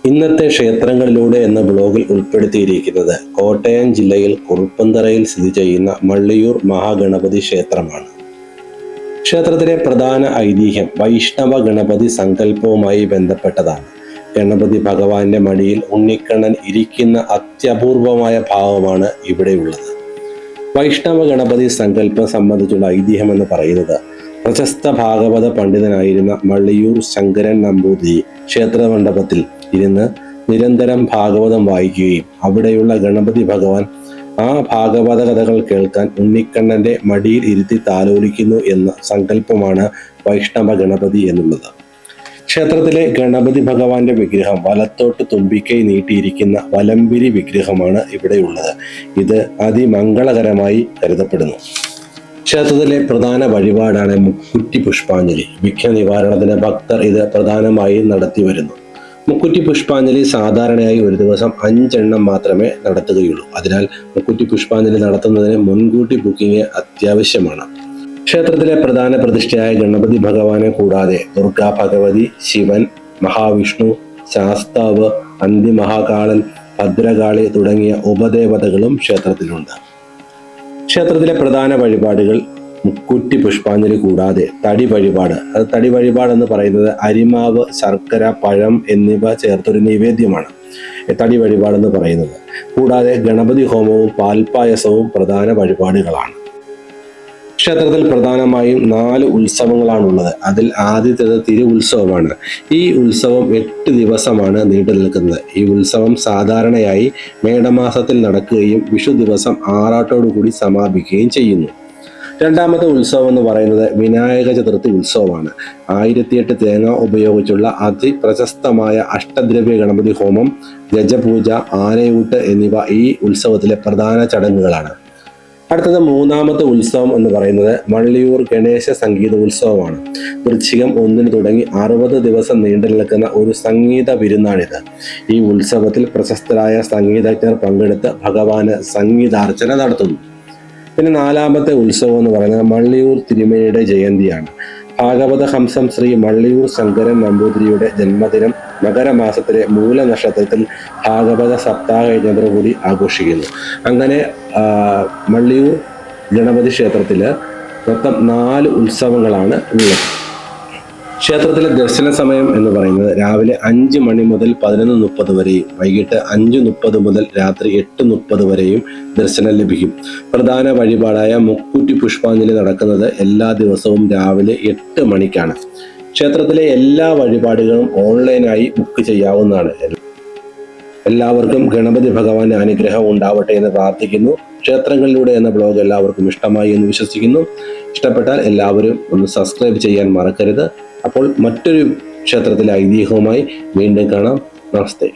ഇന്നത്തെ ക്ഷേത്രങ്ങളിലൂടെ എന്ന ബ്ലോഗിൽ ഉൾപ്പെടുത്തിയിരിക്കുന്നത് കോട്ടയം ജില്ലയിൽ കുറുപ്പന്തറയിൽ സ്ഥിതി ചെയ്യുന്ന മള്ളിയൂർ മഹാഗണപതി ക്ഷേത്രമാണ്. ക്ഷേത്രത്തിലെ പ്രധാന ഐതിഹ്യം വൈഷ്ണവ ഗണപതി സങ്കല്പവുമായി ബന്ധപ്പെട്ടതാണ്. ഗണപതി ഭഗവാന്റെ മടിയിൽ ഉണ്ണിക്കണ്ണൻ ഇരിക്കുന്ന അത്യപൂർവമായ ഭാവമാണ് ഇവിടെയുള്ളത്. വൈഷ്ണവ ഗണപതി സങ്കല്പം സംബന്ധിച്ചുള്ള ഐതിഹ്യം എന്ന് പറയുന്നത് പ്രശസ്ത ഭാഗവത പണ്ഡിതനായിരുന്ന മള്ളിയൂർ ശങ്കരൻ നമ്പൂതിരി ക്ഷേത്രമണ്ഡപത്തിൽ ഇരുന്ന് നിരന്തരം ഭാഗവതം വായിക്കുകയും അവിടെയുള്ള ഗണപതി ഭഗവാൻ ആ ഭാഗവത കഥകൾ കേൾക്കാൻ ഉണ്ണിക്കണ്ണന്റെ മടിയിൽ ഇരുത്തി താലോലിക്കുന്നു എന്ന സങ്കല്പമാണ് വൈഷ്ണവ ഗണപതി എന്നുള്ളത്. ക്ഷേത്രത്തിലെ ഗണപതി ഭഗവാന്റെ വിഗ്രഹം വലത്തോട്ട് തുമ്പിക്കൈ നീട്ടിയിരിക്കുന്ന വലംപിരി വിഗ്രഹമാണ് ഇവിടെയുള്ളത്. ഇത് അതിമംഗളകരമായി കരുതപ്പെടുന്നു. ക്ഷേത്രത്തിലെ പ്രധാന വഴിപാടാണ് മുക്കുറ്റി പുഷ്പാഞ്ജലി. വിഘ്ന നിവാരണത്തിന് ഭക്തർ ഇത് പ്രധാനമായും നടത്തി വരുന്നു. മുക്കുറ്റി പുഷ്പാഞ്ജലി സാധാരണയായി ഒരു ദിവസം 5 എണ്ണം മാത്രമേ നടത്തുകയുള്ളൂ. അതിനാൽ മുക്കുറ്റി പുഷ്പാഞ്ജലി നടത്തുന്നതിന് മുൻകൂട്ടി ബുക്കിംഗ് അത്യാവശ്യമാണ്. ക്ഷേത്രത്തിലെ പ്രധാന പ്രതിഷ്ഠയായ ഗണപതി ഭഗവാനെ കൂടാതെ ദുർഗാ ഭഗവതി, ശിവൻ, മഹാവിഷ്ണു, ശാസ്താവ്, അന്തിമഹാകാളൻ, ഭദ്രകാളി തുടങ്ങിയ ഉപദേവതകളും ക്ഷേത്രത്തിലുണ്ട്. ക്ഷേത്രത്തിലെ പ്രധാന വഴിപാടുകൾ മുക്കുറ്റി പുഷ്പാഞ്ജലി കൂടാതെ തടി വഴിപാട്. തടി വഴിപാട് എന്ന് പറയുന്നത് അരിമാവ്, ശർക്കര, പഴം എന്നിവ ചേർത്തൊരു നിവേദ്യമാണ് തടി വഴിപാട് എന്ന് പറയുന്നത്. കൂടാതെ ഗണപതി ഹോമവും പാൽപ്പായസവും പ്രധാന വഴിപാടുകളാണ്. ക്ഷേത്രത്തിൽ പ്രധാനമായും 4 ഉത്സവങ്ങളാണുള്ളത്. അതിൽ ആദ്യത്തേത് തിരു ഉത്സവമാണ്. ഈ ഉത്സവം 8 ദിവസമാണ് നീണ്ടു നിൽക്കുന്നത്. ഈ ഉത്സവം സാധാരണയായി മേടമാസത്തിൽ നടക്കുകയും വിഷു ദിവസം ആറാട്ടോടുകൂടി സമാപിക്കുകയും ചെയ്യുന്നു. രണ്ടാമത്തെ ഉത്സവം എന്ന് പറയുന്നത് വിനായക ചതുർത്ഥി ഉത്സവമാണ്. 1008 തേങ്ങ ഉപയോഗിച്ചുള്ള അതിപ്രശസ്തമായ അഷ്ടദ്രവ്യ ഗണപതി ഹോമം, ഗജപൂജ, ആനയൂട്ട് എന്നിവ ഈ ഉത്സവത്തിലെ പ്രധാന ചടങ്ങുകളാണ്. അടുത്തത് മൂന്നാമത്തെ ഉത്സവം എന്ന് പറയുന്നത് മള്ളിയൂർ ഗണേശ സംഗീത ഉത്സവമാണ്. വൃശ്ചികം 1 തുടങ്ങി 60 ദിവസം നീണ്ടു നിൽക്കുന്ന ഒരു സംഗീത വിരുന്നാണിത്. ഈ ഉത്സവത്തിൽ പ്രശസ്തരായ സംഗീതജ്ഞർ പങ്കെടുത്ത് ഭഗവാന് സംഗീതാർച്ചന നടത്തുന്നു. പിന്നെ നാലാമത്തെ ഉത്സവം എന്ന് പറയുന്നത് മള്ളിയൂർ തിരുമേനിയുടെ ജയന്തിയാണ്. ഭാഗവത ഹംസം ശ്രീ മള്ളിയൂർ ശങ്കരൻ നമ്പൂതിരിയുടെ ജന്മദിനം മകരമാസത്തിലെ മൂലനക്ഷത്രത്തിൽ ഭാഗവത സപ്താഹ യജ്ഞത്തോടുകൂടി ആഘോഷിക്കുന്നു. അങ്ങനെ മള്ളിയൂർ ഗണപതി ക്ഷേത്രത്തിൽ മൊത്തം 4 ഉത്സവങ്ങളാണ് ഉള്ളത്. ക്ഷേത്രത്തിലെ ദർശന സമയം എന്ന് പറയുന്നത് രാവിലെ 5 മണി മുതൽ 11:30 വരെയും വൈകിട്ട് 5:30 മുതൽ രാത്രി 8:30 വരെയും ദർശനം ലഭിക്കും. പ്രധാന വഴിപാടായ മുക്കുറ്റി പുഷ്പാഞ്ജലി നടക്കുന്നത് എല്ലാ ദിവസവും രാവിലെ 8 മണിക്കാണ്. ക്ഷേത്രത്തിലെ എല്ലാ വഴിപാടുകളും ഓൺലൈനായി ബുക്ക് ചെയ്യാവുന്നതാണ്. എല്ലാവർക്കും ഗണപതി ഭഗവാന്റെ അനുഗ്രഹം ഉണ്ടാവട്ടെ എന്ന് പ്രാർത്ഥിക്കുന്നു. ക്ഷേത്രങ്ങളിലൂടെ എന്ന ബ്ലോഗ് എല്ലാവർക്കും ഇഷ്ടമായി എന്ന് വിശ്വസിക്കുന്നു. ഇഷ്ടപ്പെട്ടാൽ എല്ലാവരും ഒന്ന് സബ്സ്ക്രൈബ് ചെയ്യാൻ മറക്കരുത്. അപ്പോൾ മറ്റൊരു ക്ഷേത്രത്തിലെ ഐതിഹ്യവുമായി വീണ്ടും കാണാം. നമസ്തേ.